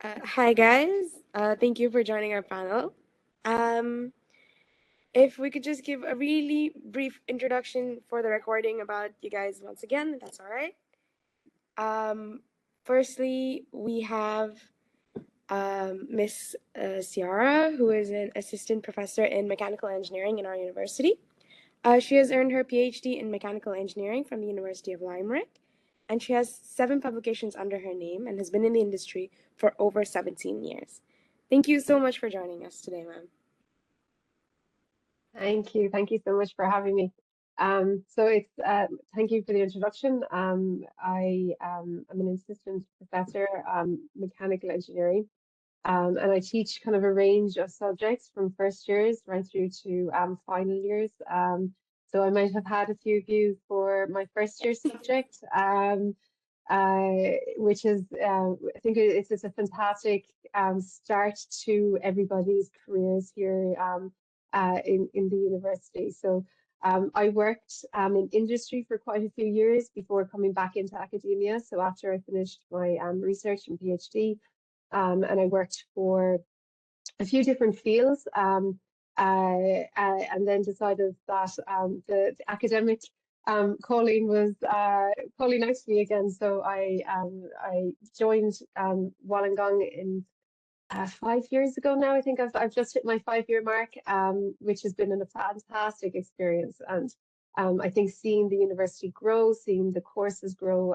Hi guys, thank you for joining our panel. Um, if we could just give a really brief introduction for the recording about you guys once again, if that's all right. Um, Firstly, we have Miss Ciara, who is an assistant professor in mechanical engineering in our university. She has earned her PhD in mechanical engineering from the University of Limerick, and she has 7 publications under her name and has been in the industry for over 17 years. Thank you so much for joining us today, ma'am. Thank you. Thank you so much for having me. So it's thank you for the introduction. I'm an assistant professor, mechanical engineering, and I teach kind of a range of subjects from first years right through to final years. So I might have had a few of you for my first year subject, which is I think it's just a fantastic start to everybody's careers here. In the university. So I worked in industry for quite a few years before coming back into academia. So after I finished my research and PhD, and I worked for a few different fields, and then decided that the academic calling was calling out to me again. So I joined Wollongong in 5 years ago now. I think I've just hit my 5 year mark, which has been a fantastic experience. And I think seeing the university grow, seeing the courses grow,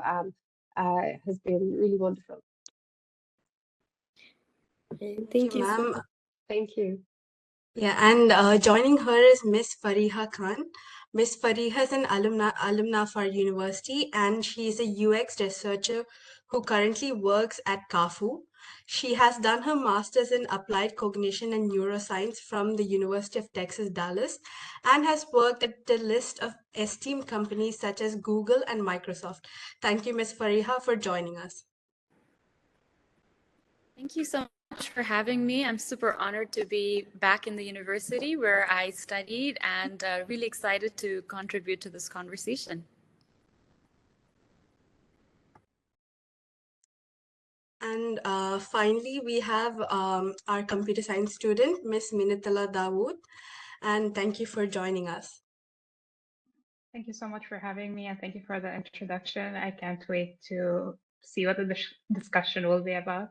has been really wonderful. Thank you so ma'am. much. Thank you. Yeah, and joining her is Miss Fariha Khan. Miss Fariha is an alumna of our university, and she is a UX researcher who currently works at CAFU. She has done her master's in applied cognition and neuroscience from the University of Texas, Dallas, and has worked at the list of esteemed companies such as Google and Microsoft. Thank you, Miss Fariha, for joining us. Thank you so much for having me. I'm super honored to be back in the university where I studied and really excited to contribute to this conversation. And finally, we have our computer science student, Miss Minatala Dawood. And thank you for joining us. Thank you so much for having me, and thank you for the introduction. I can't wait to see what the discussion will be about.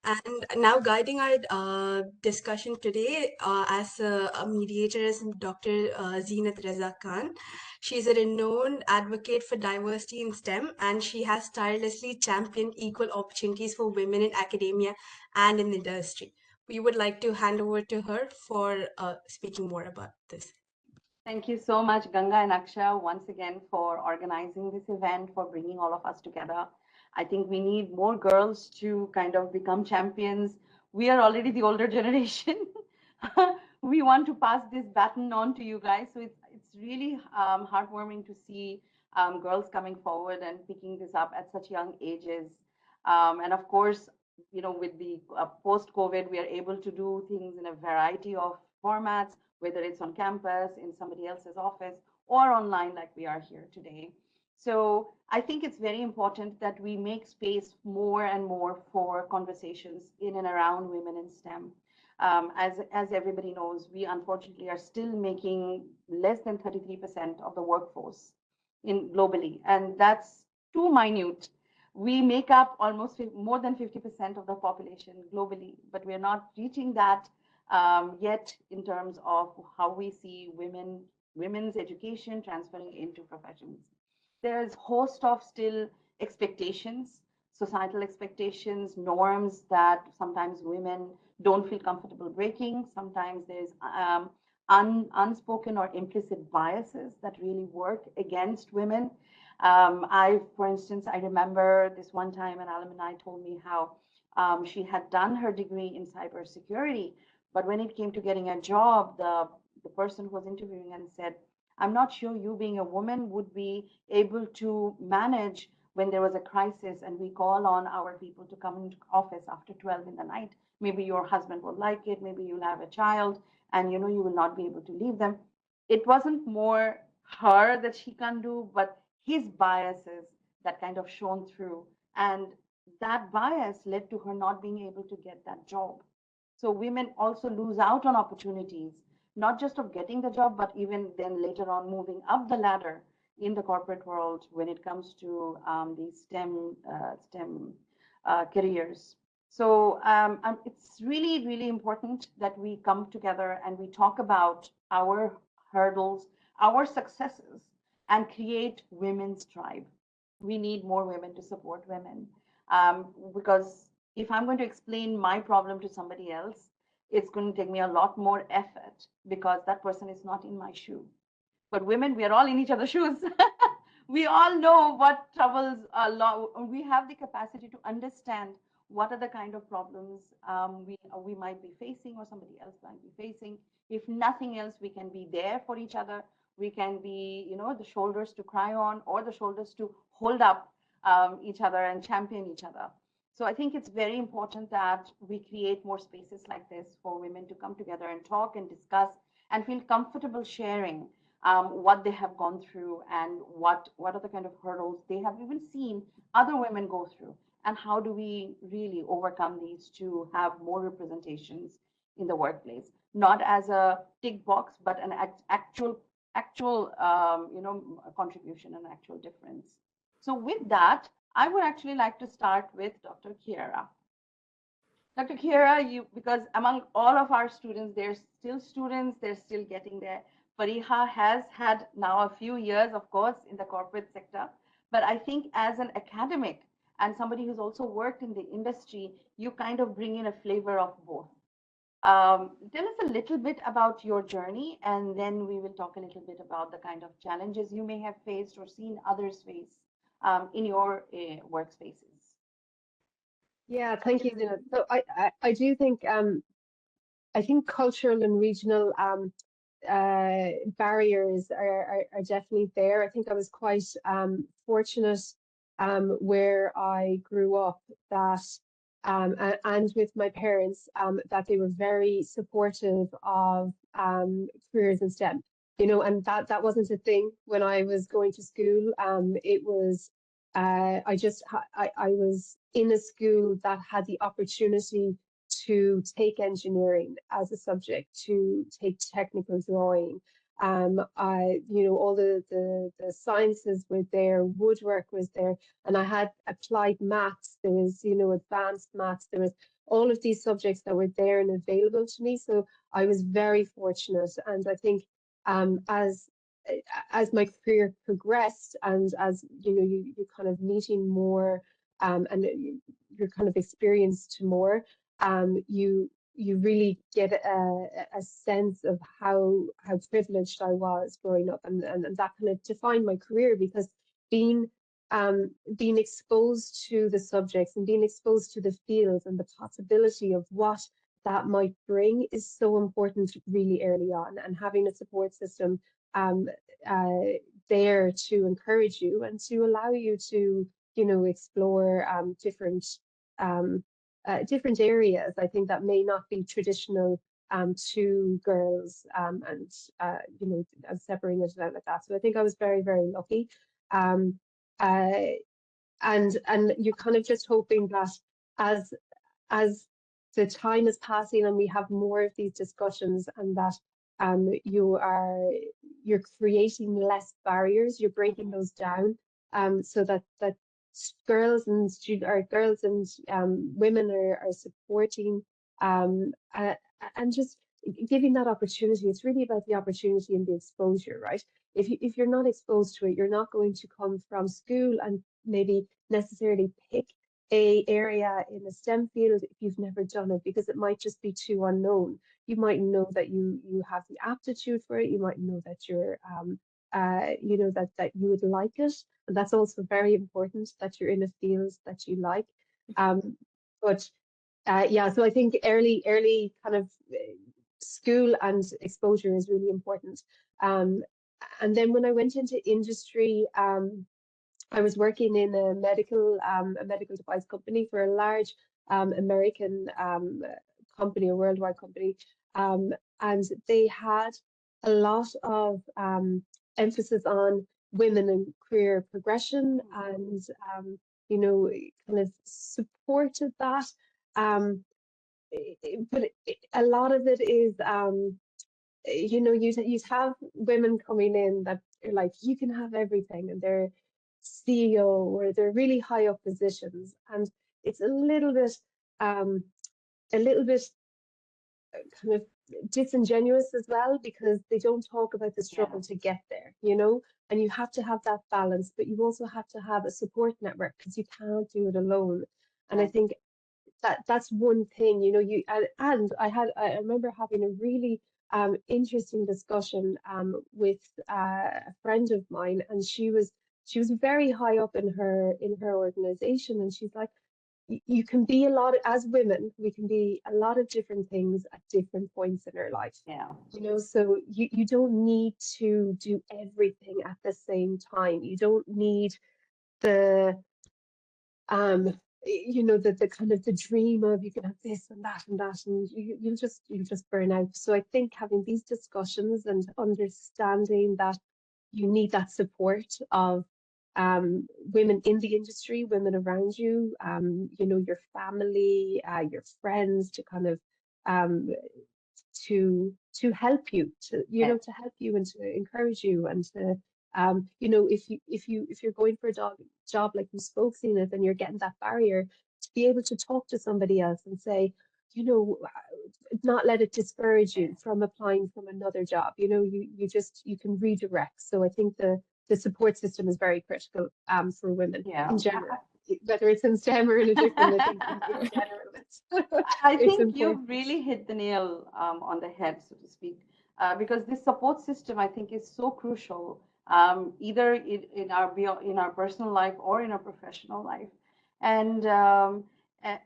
And now guiding our discussion today as a mediator is Dr. Zeenat Reza Khan. She's a renowned advocate for diversity in STEM, and she has tirelessly championed equal opportunities for women in academia and in the industry. We would like to hand over to her for speaking more about this. Thank you so much, Ganga and Aksha, once again for organizing this event, for bringing all of us together. I think we need more girls to kind of become champions. We are already the older generation. We want to pass this baton on to you guys. So it's really heartwarming to see girls coming forward and picking this up at such young ages. And of course, with the post-COVID, we are able to do things in a variety of formats, whether it's on campus, in somebody else's office, or online like we are here today. So I think it's very important that we make space more and more for conversations in and around women in STEM. As everybody knows, we unfortunately are still making less than 33% of the workforce globally, and that's too minute. We make up almost more than 50% of the population globally, but we're not reaching that yet in terms of how we see women's education transferring into professions. There's a host of still expectations, societal expectations, norms that sometimes women don't feel comfortable breaking. Sometimes there's unspoken or implicit biases that really work against women. For instance, I remember this one time an alumni told me how she had done her degree in cybersecurity, but when it came to getting a job, the person who was interviewing and said, I'm not sure you being a woman would be able to manage when there was a crisis and we call on our people to come into office after 12 in the night. Maybe your husband will like it, maybe you'll have a child, and you will not be able to leave them. It wasn't more her that she can't do, but his biases that kind of shone through. And that bias led to her not being able to get that job. So women also lose out on opportunities, not just of getting the job, but even then later on moving up the ladder in the corporate world when it comes to these STEM careers. So it's really, really important that we come together and we talk about our hurdles, our successes, and create women's tribe. We need more women to support women, because if I'm going to explain my problem to somebody else, it's going to take me a lot more effort because that person is not in my shoe. But women, we are all in each other's shoes. We all know what troubles a lot. We have the capacity to understand what are the kind of problems we might be facing or somebody else might be facing. If nothing else, we can be there for each other. We can be, the shoulders to cry on or the shoulders to hold up each other and champion each other. So I think it's very important that we create more spaces like this for women to come together and talk and discuss and feel comfortable sharing what they have gone through and what are the kind of hurdles they have even seen other women go through, and how do we really overcome these to have more representations in the workplace, not as a tick box, but an actual contribution and actual difference. So with that, I would actually like to start with Dr. Kiera. Dr. Kiera, because among all of our students, they're still getting there. Fariha has had now a few years, of course, in the corporate sector, but I think as an academic and somebody who's also worked in the industry, you kind of bring in a flavor of both. Tell us a little bit about your journey, and then we will talk a little bit about the kind of challenges you may have faced or seen others face in your workspaces. Yeah, thank you, Zina. So I do think I think cultural and regional barriers are definitely there. I think I was quite fortunate where I grew up that and with my parents that they were very supportive of careers in STEM. And that wasn't a thing when I was going to school. It was I was in a school that had the opportunity to take engineering as a subject, to take technical drawing. All the sciences were there, woodwork was there, and I had applied maths. There was, advanced maths. There was all of these subjects that were there and available to me. So I was very fortunate, and I think as my career progressed, and as you're kind of meeting more, and you're kind of experienced more, you really get a sense of how privileged I was growing up, and that kind of defined my career, because being being exposed to the subjects and being exposed to the fields and the possibility of what that might bring is so important really early on, and having a support system um, uh, there to encourage you and to allow you to explore um, different areas, I think, that may not be traditional to girls, and separating it out like that. So I think I was very, very lucky. Um, uh, and you're kind of just hoping that as as the time is passing and we have more of these discussions, and that you're creating less barriers, you're breaking those down, so that girls and women are supporting, uh, and just giving that opportunity. It's really about the opportunity and the exposure, right? If you're not exposed to it, you're not going to come from school and maybe necessarily pick a area in the STEM field if you've never done it, because it might just be too unknown. You might know that you have the aptitude for it. You might know that you're that you would like it, and that's also very important, that you're in a field that you like. But yeah, so I think early kind of school and exposure is really important. And then when I went into industry, I was working in a medical device company for a large American company, a worldwide company, and they had a lot of emphasis on women and career progression, and you know, kind of supported that. But a lot of it is, you know, you have women coming in that are like, you can have everything, and they're CEO or they're really high up positions, and it's um, a little bit kind of disingenuous as well, because they don't talk about the Yeah. struggle to get there, you know, and you have to have that balance, but you also have to have a support network because you can't do it alone. And I Right. think that's one thing, you know, and I remember having a really interesting discussion with a friend of mine, and she was very high up in her organization, and she's like, you can be a lot as women, we can be a lot of different things at different points in our life, Yeah. you know, so you don't need to do everything at the same time. You don't need the you know, the kind of the dream of you can have this and that and that, and you'll just burn out. So I think having these discussions and understanding that you need that support of women in the industry, women around you, you know, your family, your friends, to kind of um, to help you, to, you Yeah. know, to help you and to encourage you, and to you know, if you're going for a job like you spoke, Zena, then you're getting that barrier to be able to talk to somebody else and say, you know, not let it discourage Yeah. you from applying from another job. You know, you can redirect. So I think the support system is very critical for women Yeah. in general, whether it's in STEM or in a different, I think in general I it's think you've important. really hit the nail on the head, so to speak, because this support system, I think, is so crucial, either in our personal life or in our professional life. And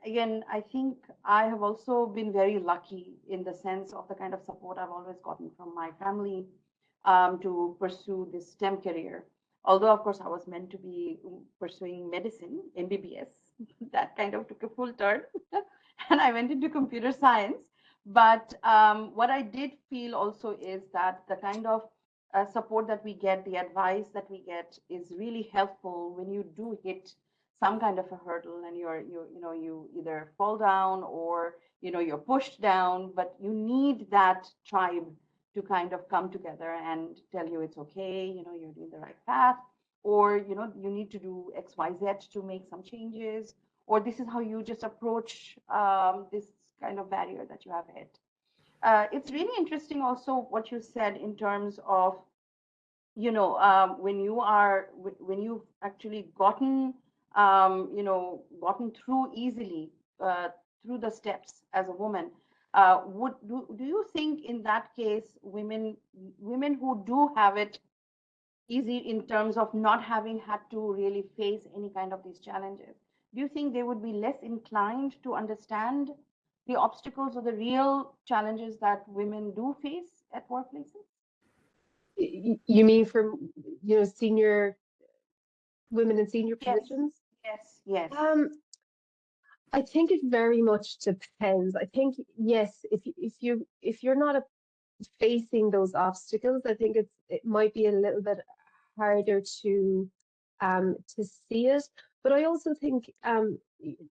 again, I think I have also been very lucky in the sense of the kind of support I've always gotten from my family to pursue this STEM career. Although, of course, I was meant to be pursuing medicine, MBBS, that kind of took a full turn. And I went into computer science. But what I did feel also is that the kind of support that we get, the advice that we get, is really helpful when you do hit some kind of a hurdle and you either fall down or you're pushed down, but you need that tribe to kind of come together and tell you it's okay, you're doing the right path, or you need to do XYZ to make some changes, or this is how you just approach this kind of barrier that you have hit. It's really interesting also what you said in terms of, when you've actually gotten through easily through the steps as a woman. Do you think in that case, women who do have it easy in terms of not having had to really face any kind of these challenges, do you think they would be less inclined to understand the obstacles or the real challenges that women do face at workplaces? You mean from, you know, senior women in senior Yes, positions? yes, yes. I think it very much depends. I think, yes, if you're not facing those obstacles, I think it might be a little bit harder to see it. But I also think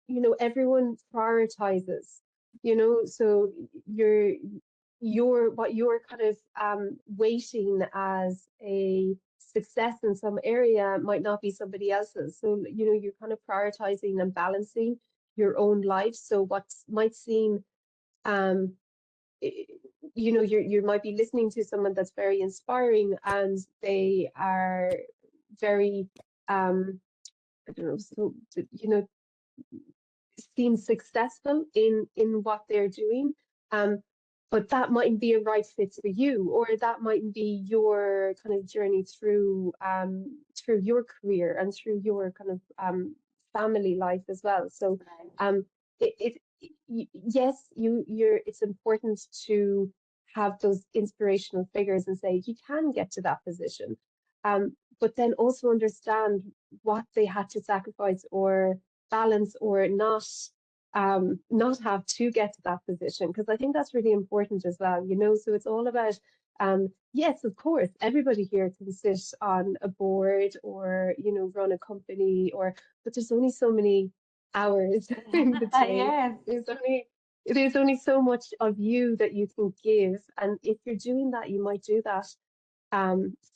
you know, everyone prioritizes, you know, so what you're kind of weighting as a success in some area might not be somebody else's. So, you know, you're kind of prioritizing and balancing your own life. So what might seem um you know, you might be listening to someone that's very inspiring, and they are very I don't know, so you know, seem successful in what they're doing, um but that mightn't be a right fit for you, or that mightn't be your kind of journey through your career and through your kind of family life as well. So Right. yes, you're it's important to have those inspirational figures and say you can get to that position, but then also understand what they had to sacrifice or balance or not have to get to that position, because I think that's really important as well, you know. So it's all about Yes, of course, everybody here can sit on a board or, you know, run a company, or, but there's only so many hours in the day. Yes. There's only so much of you that you can give. And if you're doing that, you might do that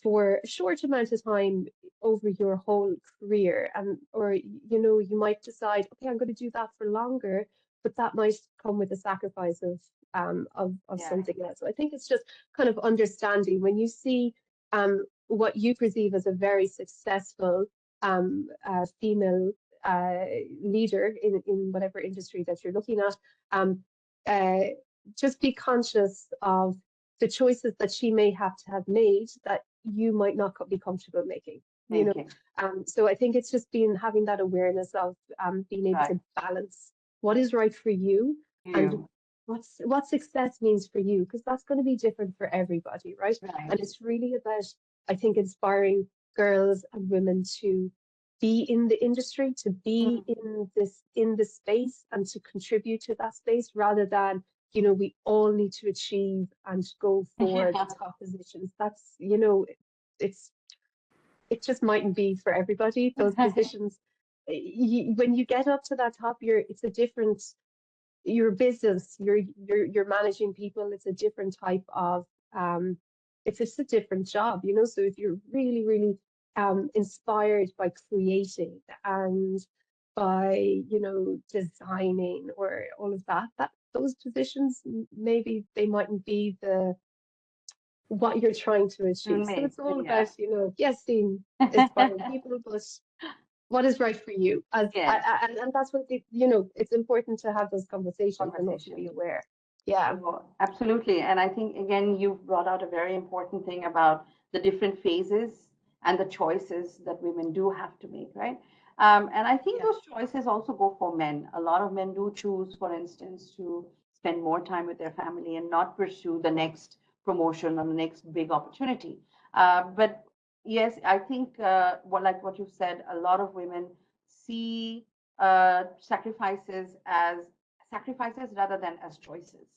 for a short amount of time over your whole career, and or you know, you might decide, okay, I'm going to do that for longer, but that might come with a sacrifice of Yeah. something else. So I think it's just kind of understanding when you see what you perceive as a very successful female leader in whatever industry that you're looking at, uh, just be conscious of the choices that she may have to have made that you might not be comfortable making, you know. Thinking. So I think it's just having that awareness of being able Right. to balance what is right for you and You. what success means for you, because that's going to be different for everybody, right? Right. And it's really about, I think, inspiring girls and women to be in the industry, to be in the space and to contribute to that space, rather than, you know, we all need to achieve and go for Yeah. the top positions. That's, you know, it's it just mightn't be for everybody. Those positions, when you get up to that top, it's a different, your business, you're managing people. It's a different type of it's just a different job, you know. So if you're really, really inspired by creating and by, you know, designing or all of that, that those positions, maybe they mightn't be the what you're trying to achieve. So Make. it's all Yeah. about, you know, yes, being inspiring people, but what is right for you. Yes. And that's what you know, it's important to have those conversations and also be Conversation. aware. Yeah. Oh, absolutely. And I think, again, you've brought out a very important thing about the different phases and the choices that women do have to make, right? And I think Yeah. those choices also go for men. A lot of men do choose, for instance, to spend more time with their family and not pursue the next promotion or the next big opportunity. But yes, I think, like what you said, a lot of women see sacrifices rather than as choices,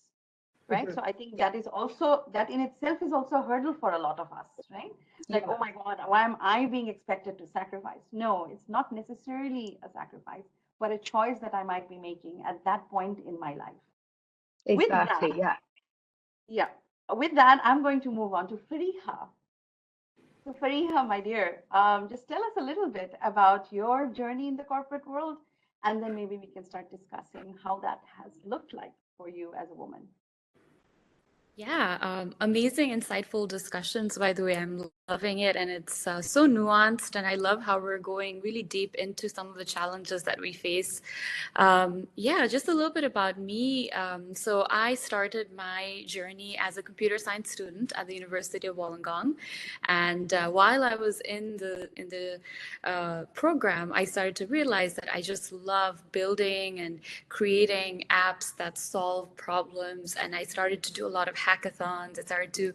right? Mhm. So I think Yeah. that is also, that in itself is also a hurdle for a lot of us, right? Like, Yeah. oh my God, why am I being expected to sacrifice? No, it's not necessarily a sacrifice, but a choice that I might be making at that point in my life. With that, Exactly. Yeah. yeah, with that, I'm going to move on to Fariha. So Fariha, my dear, just tell us a little bit about your journey in the corporate world, and then maybe we can start discussing how that has looked like for you as a woman. Yeah, amazing, insightful discussions, by the way. I'm loving it, and it's so nuanced, and I love how we're going really deep into some of the challenges that we face. Yeah, just a little bit about me. So I started my journey as a computer science student at the University of Wollongong, and while I was in the program, I started to realize that I just love building and creating apps that solve problems, and I started to do a lot of hackathons. I started to,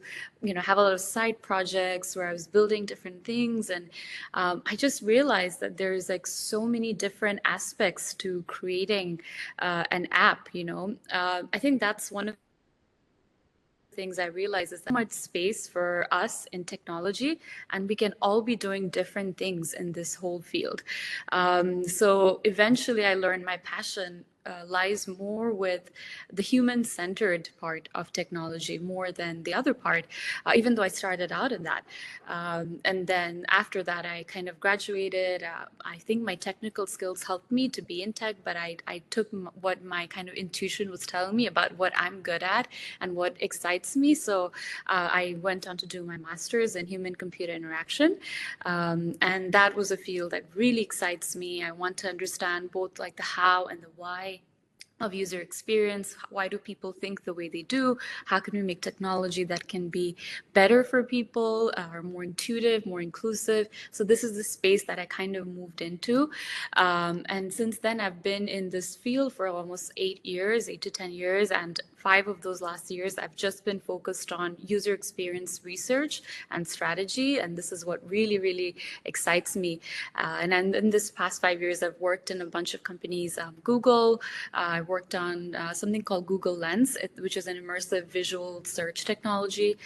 have a lot of side projects where I was building different things, and I just realized that there's like so many different aspects to creating an app. I think that's one of things I realize is that much space for us in technology, and we can all be doing different things in this whole field. So eventually, I learned my passion lies more with the human-centered part of technology more than the other part, even though I started out in that. And then after that, I kind of graduated. I think my technical skills helped me to be in tech, but I took what my kind of intuition was telling me about what I'm good at and what excites me. So I went on to do my master's in human computer interaction. And that was a field that really excites me. I want to understand both like the how and the why of user experience. Why do people think the way they do? How can we make technology that can be better for people, or more intuitive, more inclusive? So this is the space that I kind of moved into. And since then, I've been in this field for almost 8 years, 8 to 10 years. And 5 of those last years, I've just been focused on user experience research and strategy. And this is what really, really excites me. And in this past 5 years, I've worked in a bunch of companies. Google, I worked on something called Google Lens, which is an immersive visual search technology.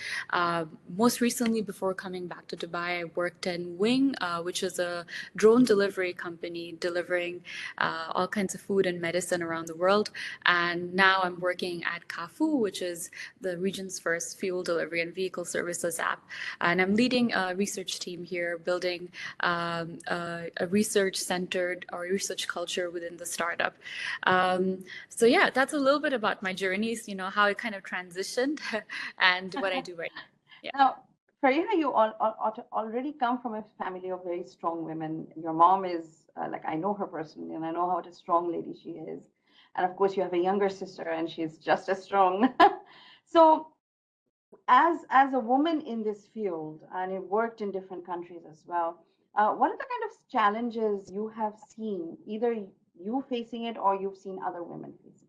Most recently, before coming back to Dubai, I worked in Wing, which is a drone delivery company delivering all kinds of food and medicine around the world. And now I'm working at Kafu, which is the region's first fuel delivery and vehicle services app. And I'm leading a research team here, building a research-centered or research culture within the startup. So yeah, that's a little bit about my journeys, you know, how it kind of transitioned and what I do right now. Yeah. Now, Fariha, you already come from a family of very strong women. Your mom is like, I know her personally, and I know what a strong lady she is. And of course, you have a younger sister, and she's just as strong. So, as a woman in this field, and you've worked in different countries as well, what are the kind of challenges you have seen, either you facing it or you've seen other women facing it?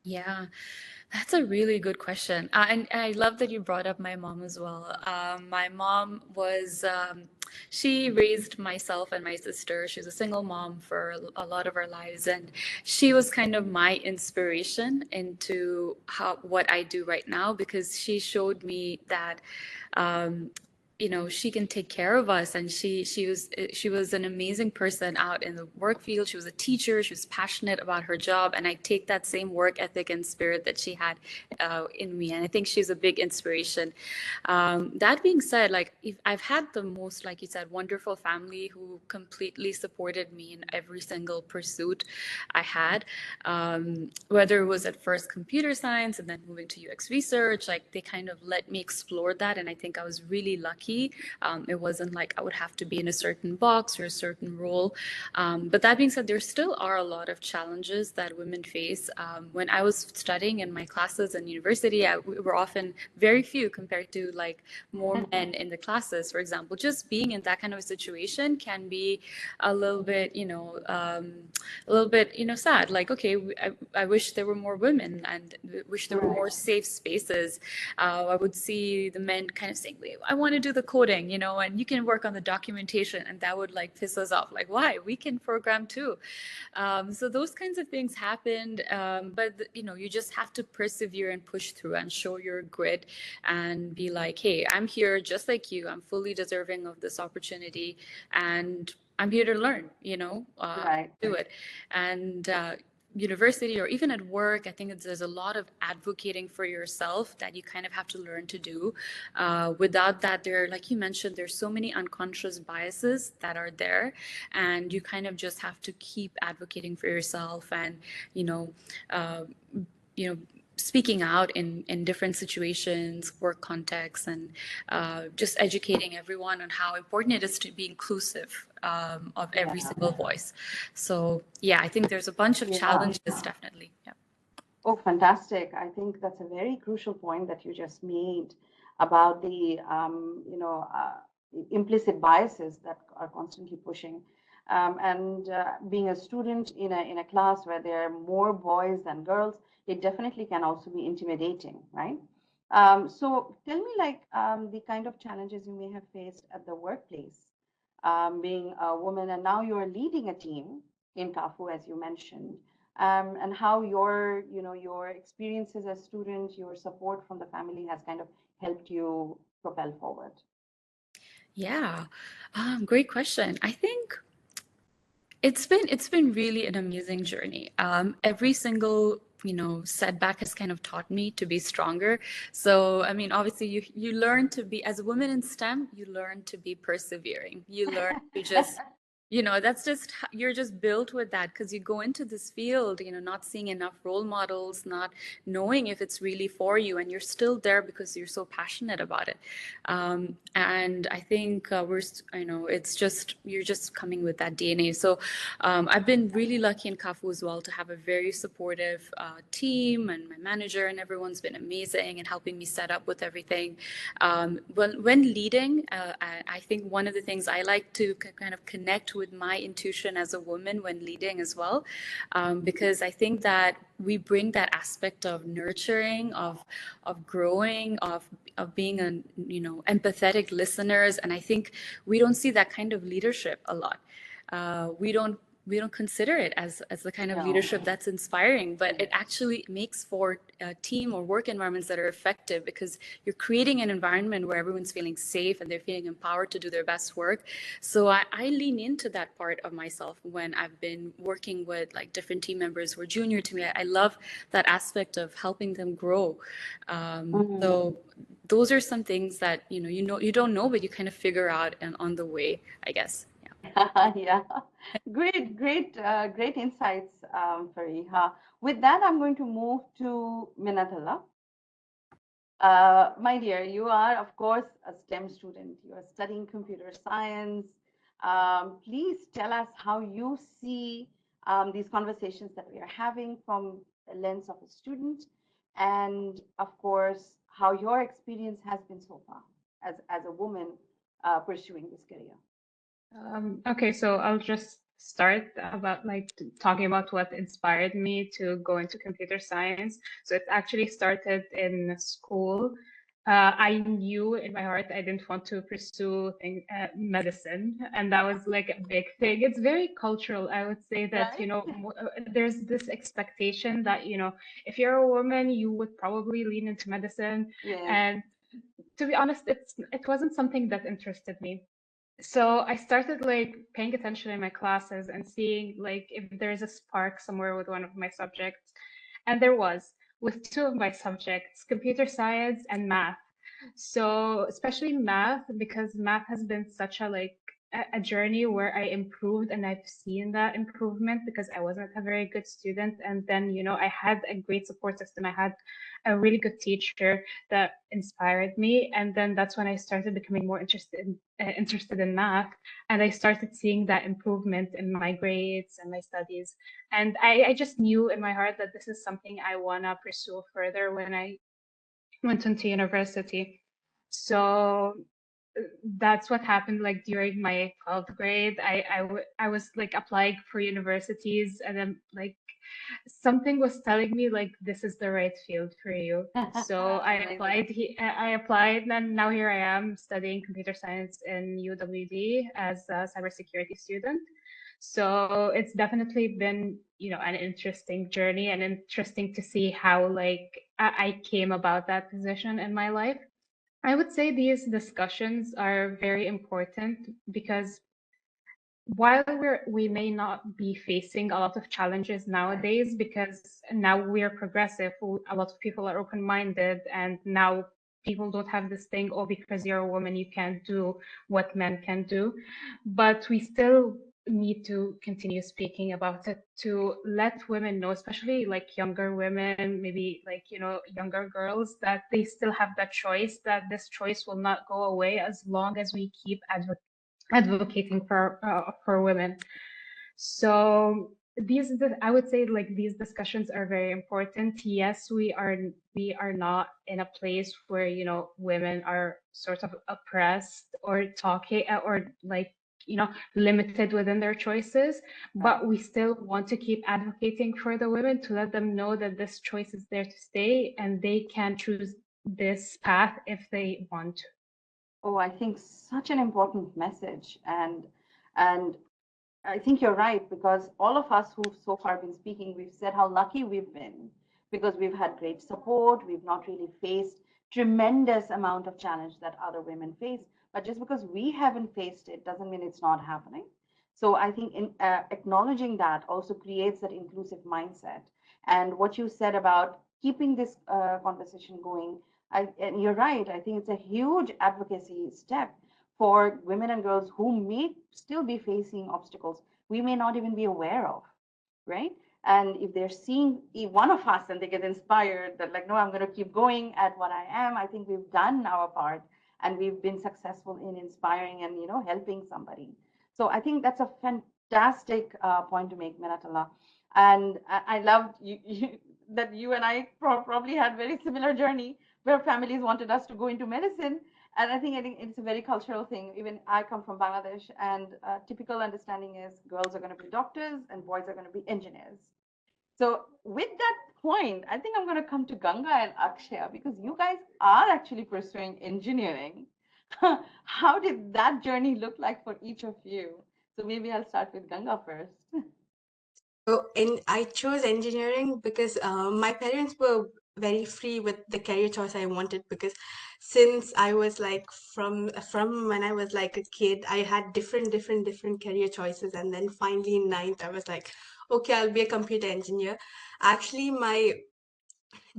Yeah, that's a really good question. And I love that you brought up my mom as well. My mom was, she raised myself and my sister. She was a single mom for a lot of our lives. And she was kind of my inspiration into what I do right now, because she showed me that you know, she can take care of us, and she was an amazing person out in the work field. She was a teacher. She was passionate about her job, and I take that same work ethic and spirit that she had in me, and I think she's a big inspiration. That being said, like, if I've had the most, like you said, wonderful family who completely supported me in every single pursuit I had, whether it was at first computer science and then moving to UX research. Like, they kind of let me explore that, and I think I was really lucky. It wasn't like I would have to be in a certain box or a certain role. But that being said, there still are a lot of challenges that women face. When I was studying in my classes in university, we were often very few compared to like more men in the classes. For example, just being in that kind of a situation can be a little bit, sad. Like, okay, I wish there were more women, and wish there were more safe spaces. I would see the men kind of saying, I want to do the coding, you know, and you can work on the documentation, and that would like piss us off. Like, why? We can program too. So those kinds of things happened, but you know, you just have to persevere and push through and show your grit and be like, hey, I'm here just like you. I'm fully deserving of this opportunity, and I'm here to learn, you know, do it. And university or even at work, I think there's a lot of advocating for yourself that you kind of have to learn to do. Without that, like you mentioned, there's so many unconscious biases that are there, and you kind of just have to keep advocating for yourself, and uh, speaking out in different situations, work contexts, and just educating everyone on how important it is to be inclusive of every single voice. So yeah, I think there's a bunch of challenges, definitely. Yeah. Oh, fantastic. I think that's a very crucial point that you just made about the, implicit biases that are constantly pushing. And being a student in a class where there are more boys than girls, it definitely can also be intimidating, right? So tell me, like, the kind of challenges you may have faced at the workplace, being a woman, and now you're leading a team in Kafu, as you mentioned, and how your experiences as student, your support from the family has kind of helped you propel forward. Yeah, great question. I think it's been really an amazing journey. Every single setback has kind of taught me to be stronger. So I mean, obviously you learn to be, as a woman in STEM, you learn to be persevering. You learn to just that's just, you're just built with that, because you go into this field, not seeing enough role models, not knowing if it's really for you, and you're still there because you're so passionate about it. And I think it's just, you're just coming with that DNA. So I've been really lucky in Kafu as well to have a very supportive team, and my manager and everyone's been amazing and helping me set up with everything. When leading, I think one of the things I like to kind of connect with with my intuition as a woman when leading as well, because I think that we bring that aspect of nurturing, of growing, of being a empathetic listeners, and I think we don't see that kind of leadership a lot. We don't consider it as the kind of leadership that's inspiring, but it actually makes for team or work environments that are effective, because you're creating an environment where everyone's feeling safe and they're feeling empowered to do their best work. So I lean into that part of myself when I've been working with like different team members who are junior to me. I love that aspect of helping them grow. So those are some things that you don't know, but you kind of figure out and on the way, I guess. Yeah, great insights, Fariha. With that, I'm going to move to Minatullah. My dear, you are, of course, a STEM student. You are studying computer science. Please tell us how you see these conversations that we are having from the lens of a student, and of course, how your experience has been so far as a woman pursuing this career. Okay, so I'll just start about talking about what inspired me to go into computer science. So it actually started in school. I knew in my heart I didn't want to pursue medicine, and that was like a big thing. It's very cultural. I would say that, there's this expectation that, if you're a woman, you would probably lean into medicine. Yeah. And to be honest, it wasn't something that interested me. So I started paying attention in my classes and seeing if there's a spark somewhere with one of my subjects. And there was with two of my subjects, computer science and math. So especially math, because math has been such a journey where I improved, and I've seen that improvement because I wasn't a very good student. And then, I had a great support system. I had a really good teacher that inspired me. And then that's when I started becoming more interested in math. And I started seeing that improvement in my grades and my studies. And I just knew in my heart that this is something I want to pursue further when I went into university. So that's what happened during my 12th grade. I was applying for universities, and then something was telling me this is the right field for you. So I applied, and now here I am studying computer science in UWD as a cybersecurity student. So it's definitely been, an interesting journey, and interesting to see how I came about that position in my life. I would say these discussions are very important because while we may not be facing a lot of challenges nowadays, because now we are progressive, a lot of people are open-minded, and now people don't have this thing, oh, because you're a woman, you can't do what men can do. But we still need to continue speaking about it to let women know, especially younger women, maybe younger girls, that they still have that choice, that this choice will not go away as long as we keep advocating for women. So I would say these discussions are very important. Yes, we are not in a place where women are sort of oppressed or talking or limited within their choices, but we still want to keep advocating for the women to let them know that this choice is there to stay and they can choose this path if they want to. Oh, I think such an important message, and I think you're right, because all of us who've so far been speaking, we've said how lucky we've been because we've had great support. We've not really faced tremendous amount of challenge that other women face. But just because we haven't faced it doesn't mean it's not happening. So I think in acknowledging that also creates that inclusive mindset. And what you said about keeping this conversation going, and you're right, I think it's a huge advocacy step for women and girls who may still be facing obstacles we may not even be aware of, right? And if they're seeing one of us and they get inspired that no, I'm going to keep going at what I am, I think we've done our part and we've been successful in inspiring and helping somebody. So I think that's a fantastic point to make, Minatullah. And I loved that you and I probably had very similar journey where families wanted us to go into medicine. And I think it's a very cultural thing. Even I come from Bangladesh, and typical understanding is girls are going to be doctors and boys are going to be engineers. So with that point, I think I'm going to come to Ganga and Akshaya because you guys are actually pursuing engineering. How did that journey look like for each of you? So maybe I'll start with Ganga first. So, I chose engineering because my parents were very free with the career choice I wanted, because since I was like from when I was like a kid, I had different career choices, and then finally in ninth, I was like, okay, I'll be a computer engineer. Actually, my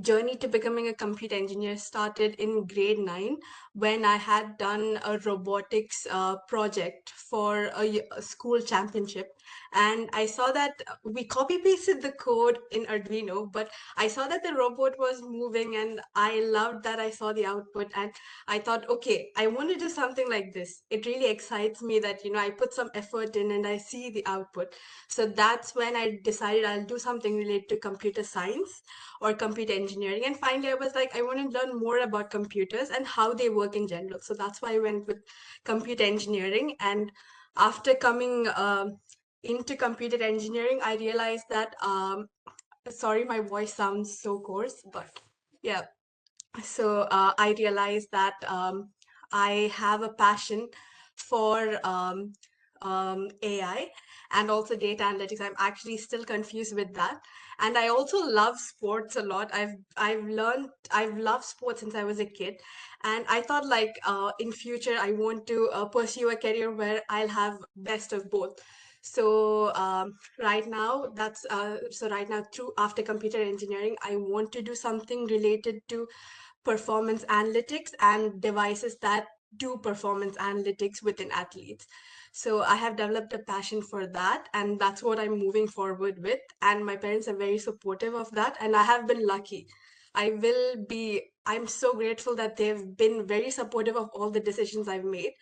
journey to becoming a computer engineer started in grade 9 when I had done a robotics project for a school championship. And I saw that we copy pasted the code in Arduino, but I saw that the robot was moving and I loved that I saw the output. And I thought, okay, I want to do something like this. It really excites me that, I put some effort in and I see the output. So that's when I decided I'll do something related to computer science or computer engineering. And finally, I was like, I want to learn more about computers and how they work in general. So that's why I went with computer engineering. And after coming into computer engineering, I realized that, sorry, my voice sounds so coarse, but yeah. So I realized that I have a passion for AI and also data analytics. I'm actually still confused with that. And I also love sports a lot. I've loved sports since I was a kid. And I thought like in future, I want to pursue a career where I'll have best of both. So right now through after computer engineering, I want to do something related to performance analytics and devices that do performance analytics within athletes. So I have developed a passion for that, and that's what I'm moving forward with. And my parents are very supportive of that, and I have been lucky. I'm so grateful that they've been very supportive of all the decisions I've made,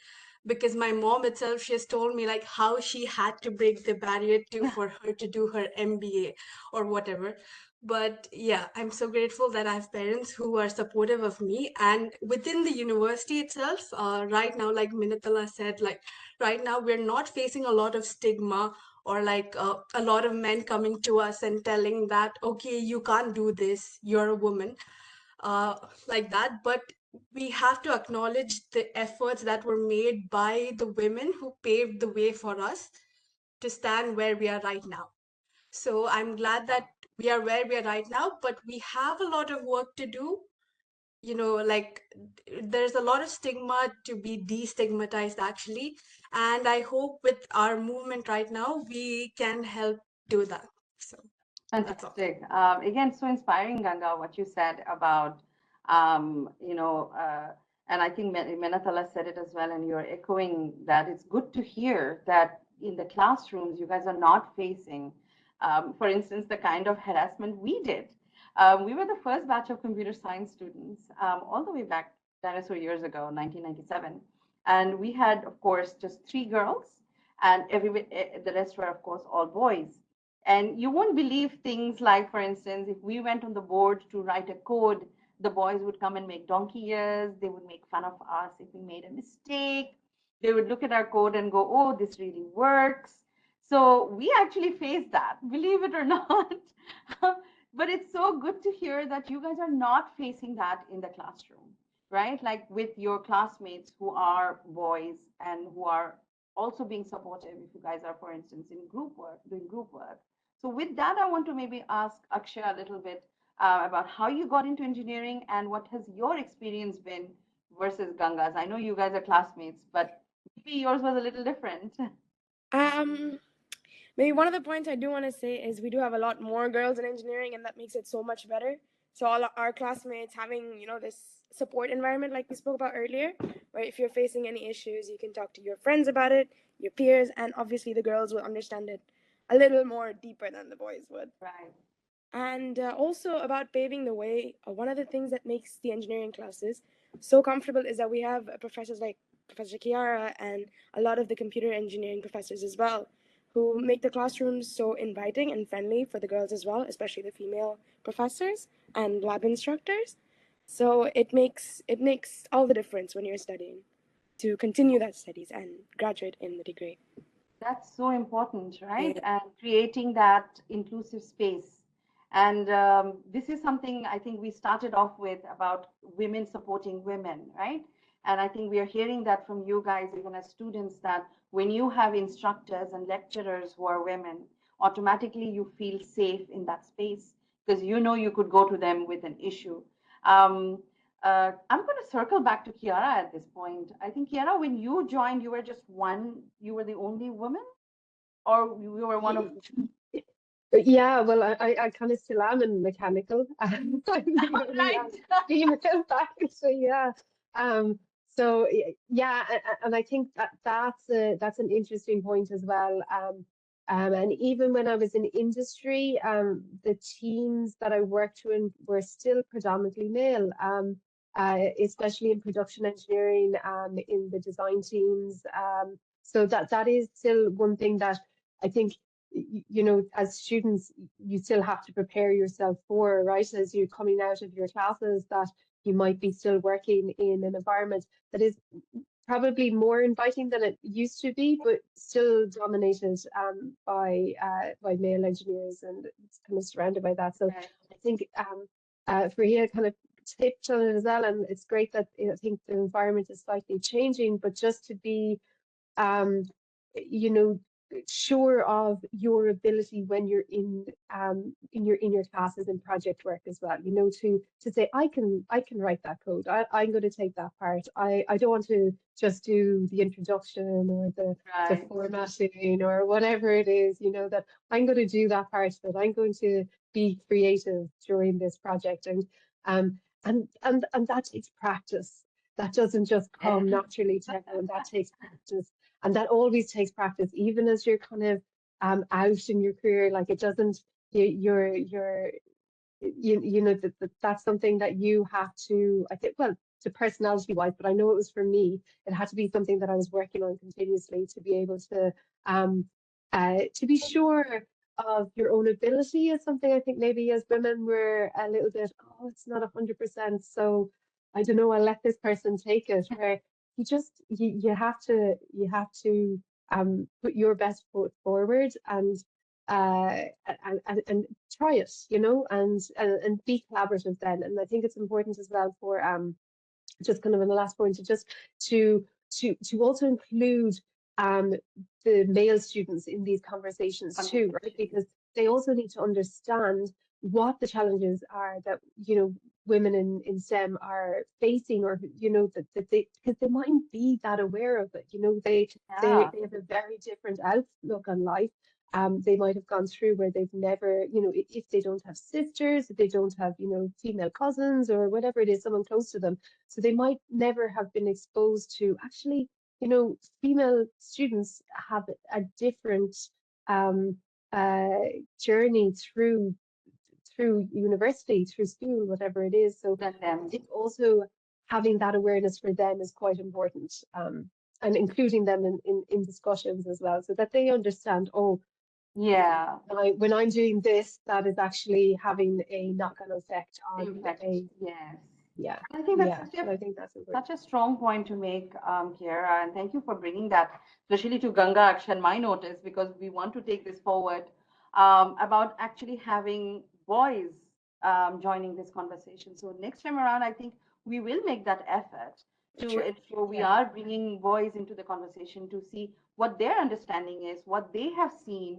because my mom itself, she has told me like how she had to break the barrier to for her to do her MBA or whatever. But yeah, I'm so grateful that I have parents who are supportive of me. And within the university itself, right now, like Minatala said, like right now we're not facing a lot of stigma or like a lot of men coming to us and telling that, okay, you can't do this, you're a woman, uh, like that. But we have to acknowledge the efforts that were made by the women who paved the way for us to stand where we are right now. So I'm glad that we are where we are right now, but we have a lot of work to do. Like there's a lot of stigma to be destigmatized actually. And I hope with our movement right now, we can help do that. So that's all. Fantastic. Again, so inspiring, Ganga, what you said about, and I think Menathala said it as well, and you're echoing that. It's good to hear that in the classrooms, you guys are not facing, for instance, the kind of harassment we did. We were the first batch of computer science students all the way back, dinosaur years ago, 1997. And we had, of course, just 3 girls, and the rest were, of course, all boys. And you won't believe things like, for instance, if we went on the board to write a code, the boys would come and make donkey ears. They would make fun of us if we made a mistake. They would look at our code and go, oh, this really works. So we actually face that, believe it or not. But it's so good to hear that you guys are not facing that in the classroom, right? Like with your classmates who are boys and who are also being supportive if you guys are, for instance, in group work, doing group work. So with that, I want to maybe ask Akshay a little bit about how you got into engineering and what has your experience been versus Ganga's. I know you guys are classmates, but maybe yours was a little different. Um, Maybe one of the points I do want to say is we do have a lot more girls in engineering, and that makes it so much better. So all our classmates having, this support environment like we spoke about earlier, where if you're facing any issues, you can talk to your friends about it, your peers, and obviously the girls will understand it a little more deeper than the boys would. Right. And also about paving the way, one of the things that makes the engineering classes so comfortable is that we have professors like Professor Kiara and a lot of the computer engineering professors as well, who make the classrooms so inviting and friendly for the girls as well, especially the female professors and lab instructors. So it makes all the difference when you're studying to continue that studies and graduate in the degree. That's so important, right? Yeah. And creating that inclusive space. And this is something I think we started off with about women supporting women, right? And I think we are hearing that from you guys, even as students, that when you have instructors and lecturers who are women, automatically you feel safe in that space because you know you could go to them with an issue. Um, I'm going to circle back to Kiara at this point. I think, Kiara, when you joined, you were just one, you were the only woman, or you were one of two? Yeah, well, I kind of still am in mechanical. I'm the only Right. female faculty, yeah. Yeah, and I think that's an interesting point as well. And even when I was in industry, the teams that I worked in were still predominantly male. Especially in production engineering, in the design teams. So that is still one thing that I think you know, as students, you still have to prepare yourself for, right? As you're coming out of your classes, that you might be still working in an environment that is probably more inviting than it used to be, but still dominated by male engineers, and it's kind of surrounded by that. So Right. I think Faria kind of tipped on it as well, and it's great that I think the environment is slightly changing, but just to be um, you know, sure of your ability when you're in your classes and project work as well. You know, to say I can write that code. I'm going to take that part. I don't want to just do the introduction or the Right. formatting or whatever it is. You know, that I'm going to do that part of it. I'm going to be creative during this project, and that takes practice. That doesn't just come naturally to everyone. That takes practice, and that always takes practice, even as you're kind of out in your career. Like it doesn't, you're you know that's something that you have to, I think, well, to personality wise, but I know it was for me, it had to be something that I was working on continuously to be able to be sure of your own ability is something I think maybe as women we're a little bit, oh, it's not 100%, so I don't know, I'll let this person take it, where you have to put your best foot forward uh, and try it, you know, and be collaborative then. And I think it's important as well for just kind of in the last point to just to also include um the male students in these conversations too, right? Because they also need to understand what the challenges are that, you know, women in STEM are facing, or you know that they, because they mightn't be that aware of it, you know, Yeah. they have a very different outlook on life. They might have gone through where they've never, you know, if they don't have sisters, if they don't have, you know, female cousins or whatever it is, someone close to them, so they might never have been exposed to actually, you know, female students have a different um, uh, journey through university, through school, whatever it is. So Than I them. think also having that awareness for them is quite important, and including them in discussions as well, so that they understand, oh, Yeah. when I'm doing this, that is actually having a knock-on effect on Impact. a, Yes. yeah, I think that's yeah. So I think that's important. such a strong point to make, Kiara, and thank you for bringing that, especially to Ganga, Akshan, my notice, because we want to take this forward about actually having boys joining this conversation. So next time around, I think we will make that effort to Sure. ensure we Yeah. are bringing boys into the conversation to see what their understanding is, what they have seen,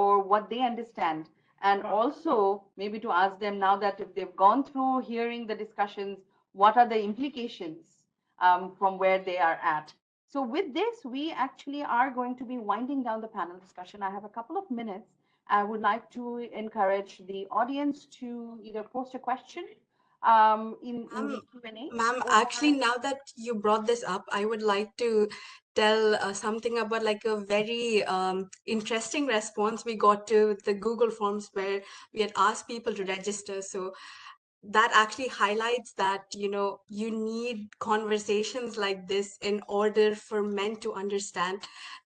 or what they understand. And also maybe to ask them now that if they've gone through hearing the discussions, what are the implications from where they are at. So with this, we actually are going to be winding down the panel discussion. I have a couple of minutes. I would like to encourage the audience to either post a question in the Q&A. Ma'am, actually, now that you brought this up, I would like to tell something about like a very interesting response we got to the Google Forms where we had asked people to register. So that actually highlights that, you know, you need conversations like this in order for men to understand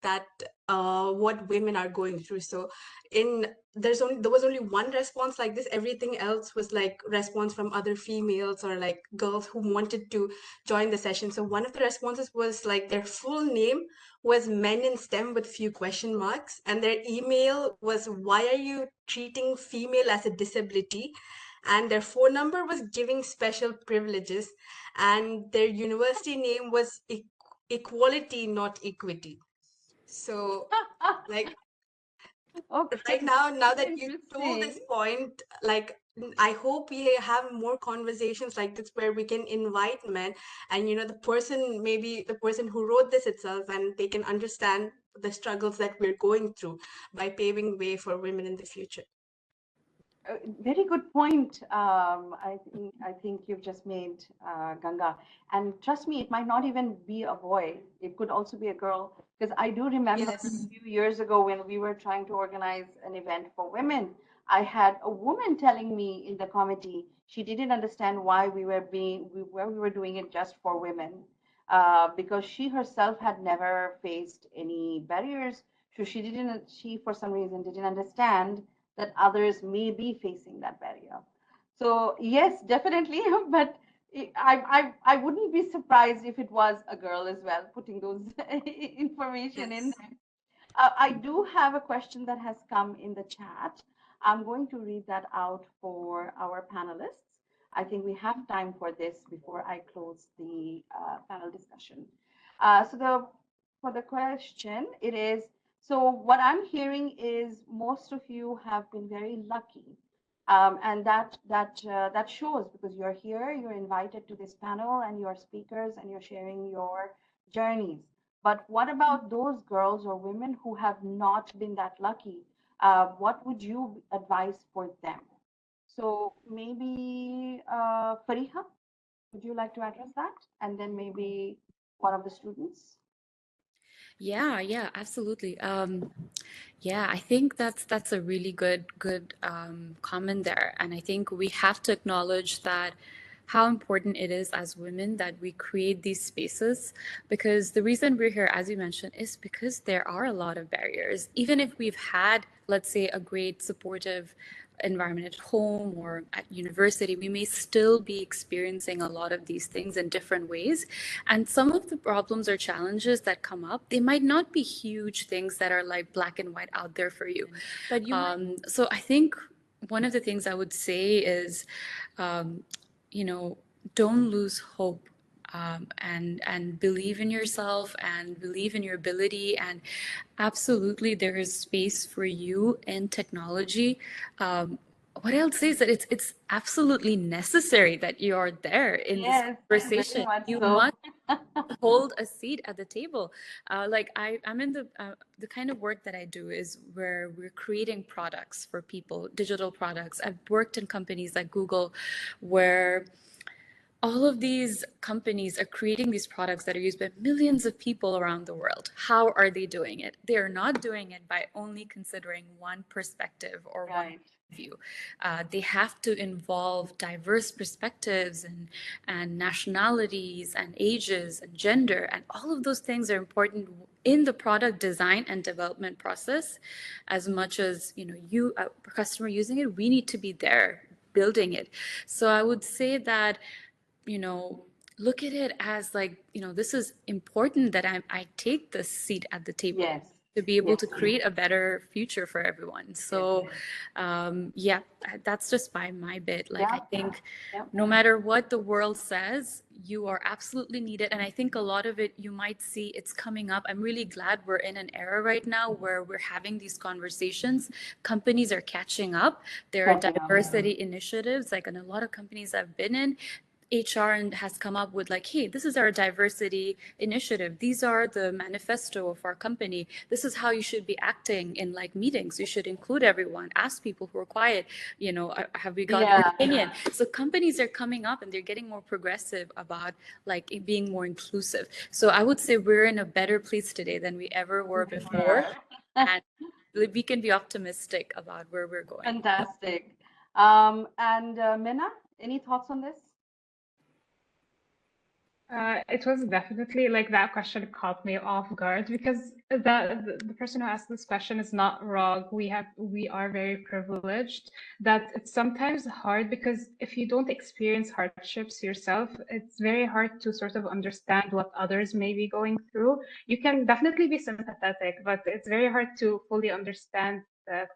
that what women are going through. So there was only one response like this. Everything else was like response from other females or like girls who wanted to join the session. So one of the responses was like their full name was Men in STEM with few question marks, and their email was, why are you treating female as a disability? And their phone number was giving special privileges, and their university name was equality, not equity. So like right Okay, now that you told this interesting. point, like I hope we have more conversations like this where we can invite men, and you know, the person, maybe the person who wrote this itself, and they can understand the struggles that we're going through by paving way for women in the future. Very good point. I think you've just made, Ganga. And trust me, it might not even be a boy. It could also be a girl. Because I do remember a Yes. few years ago when we were trying to organize an event for women, I had a woman telling me in the committee she didn't understand why we were doing it just for women, because she herself had never faced any barriers. So she for some reason didn't understand that others may be facing that barrier. So yes, definitely, but I wouldn't be surprised if it was a girl as well putting those information in. Yes. I do have a question that has come in the chat. I'm going to read that out for our panelists. I think we have time for this before I close the panel discussion. For the question, it is, so what I'm hearing is most of you have been very lucky, and that shows because you're here, you're invited to this panel, and you're speakers, and you're sharing your journeys. But what about those girls or women who have not been that lucky? What would you advise for them? So maybe Fariha, would you like to address that? And then maybe one of the students. Yeah, absolutely. Yeah, I think that's a really good comment there, and I think we have to acknowledge that how important it is as women that we create these spaces, because the reason we're here, as you mentioned, is because there are a lot of barriers. Even if we've had, let's say, a great supportive environment at home or at university, we may still be experiencing a lot of these things in different ways. And some of the problems or challenges that come up, they might not be huge things that are like black and white out there for you. But so I think one of the things I would say is, um, you know, don't lose hope. And believe in yourself and believe in your ability, and absolutely there is space for you in technology. What I'll say is that it's absolutely necessary that you are there in this Yes, very conversation. much You so. must hold a seat at the table. Like I'm in the kind of work that I do is where we're creating products for people, digital products. I've worked in companies like Google, where all of these companies are creating these products that are used by millions of people around the world. How are they doing it? They are not doing it by only considering one perspective or one Right. view. They have to involve diverse perspectives and nationalities and ages and gender, and all of those things are important in the product design and development process. As much as you, a customer using it, we need to be there building it. So I would say that, look at it as like, this is important that I take the seat at the table Yes. to be able Yes. to create a better future for everyone. So, yeah, that's just by my bit. Like, I Yeah. think Yeah. no matter what the world says, you are absolutely needed. And I think a lot of it, you might see it's coming up. I'm really glad we're in an era right now where we're having these conversations. Companies are catching up. There are Catching up. diversity initiatives, like in a lot of companies I've been in, HR has come up with like, hey, this is our diversity initiative. These are the manifesto of our company. This is how you should be acting in like meetings. You should include everyone, ask people who are quiet, have we got an Yeah. opinion? So companies are coming up and they're getting more progressive about like it being more inclusive. So I would say we're in a better place today than we ever were before. And we can be optimistic about where we're going. Fantastic. And Mena, Any thoughts on this? It was definitely like that question caught me off guard because the person who asked this question is not wrong. We are very privileged. That it's sometimes hard because if you don't experience hardships yourself, it's very hard to sort of understand what others may be going through. You can definitely be sympathetic, but it's very hard to fully understand that,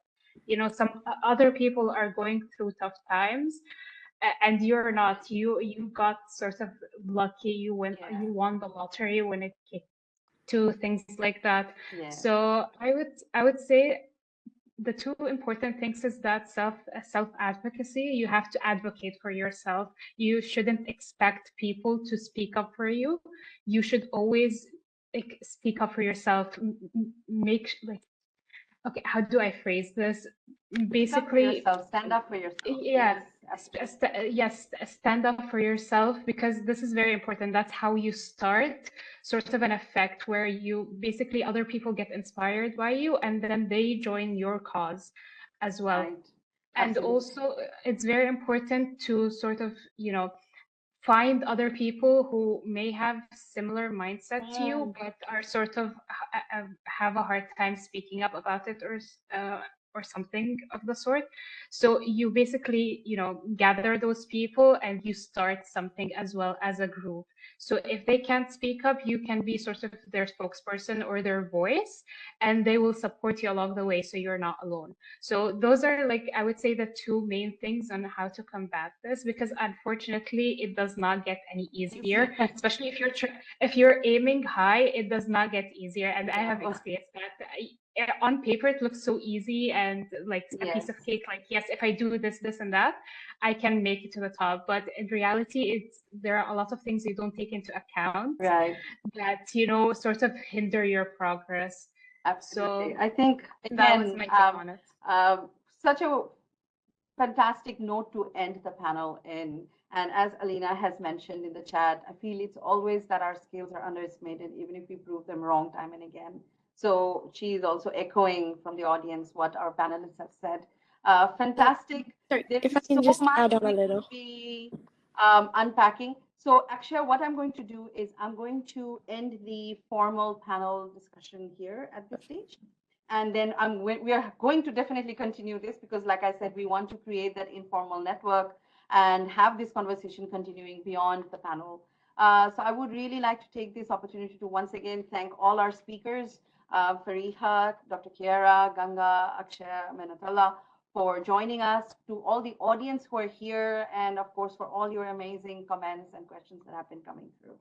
you know, some other people are going through tough times and you're not. You got sort of lucky. You won the lottery when it came to things like that. Yeah. So I would say the two important things is that self advocacy. You have to advocate for yourself. You shouldn't expect people to speak up for you. You should always like speak up for yourself. Make like, okay, how do I phrase this? Basically, Stand up for yourself. yeah, Yes, yes, stand up for yourself because this is very important. That's how you start sort of an effect where you basically other people get inspired by you and then they join your cause as well. Right. And Absolutely. also, it's very important to sort of, you know, find other people who may have similar mindset to you but are sort of have a hard time speaking up about it or something of the sort. So you basically, you know, gather those people and you start something as well as a group. So if they can't speak up, you can be sort of their spokesperson or their voice, and they will support you along the way so you're not alone. So those are, like, I would say, the two main things on how to combat this, because unfortunately it does not get any easier, especially if you're aiming high, it does not get easier. And I have experienced that. On paper it looks so easy and like a piece of cake, like, yes, if I do this and that, I can make it to the top. But in reality, there are a lot of things you don't take into account, right, that, you know, sort of hinder your progress. absolutely. So I think that was again, my take on it. such a fantastic note to end the panel in. And as Alina has mentioned in the chat, I feel it's always that our skills are underestimated, even if we prove them wrong time and again. So she is also echoing from the audience what our panelists have said. Fantastic. Sorry, There if I is can so just much add on a we little. could be unpacking. So Akshay, what I'm going to do is I'm going to end the formal panel discussion here at this stage. And then we are going to definitely continue this because, like I said, we want to create that informal network and have this conversation continuing beyond the panel. So I would really like to take this opportunity to once again thank all our speakers, Fariha, Dr. Kiara, Ganga, Akshay, Menatullah, for joining us, to all the audience who are here, and of course for all your amazing comments and questions that have been coming through.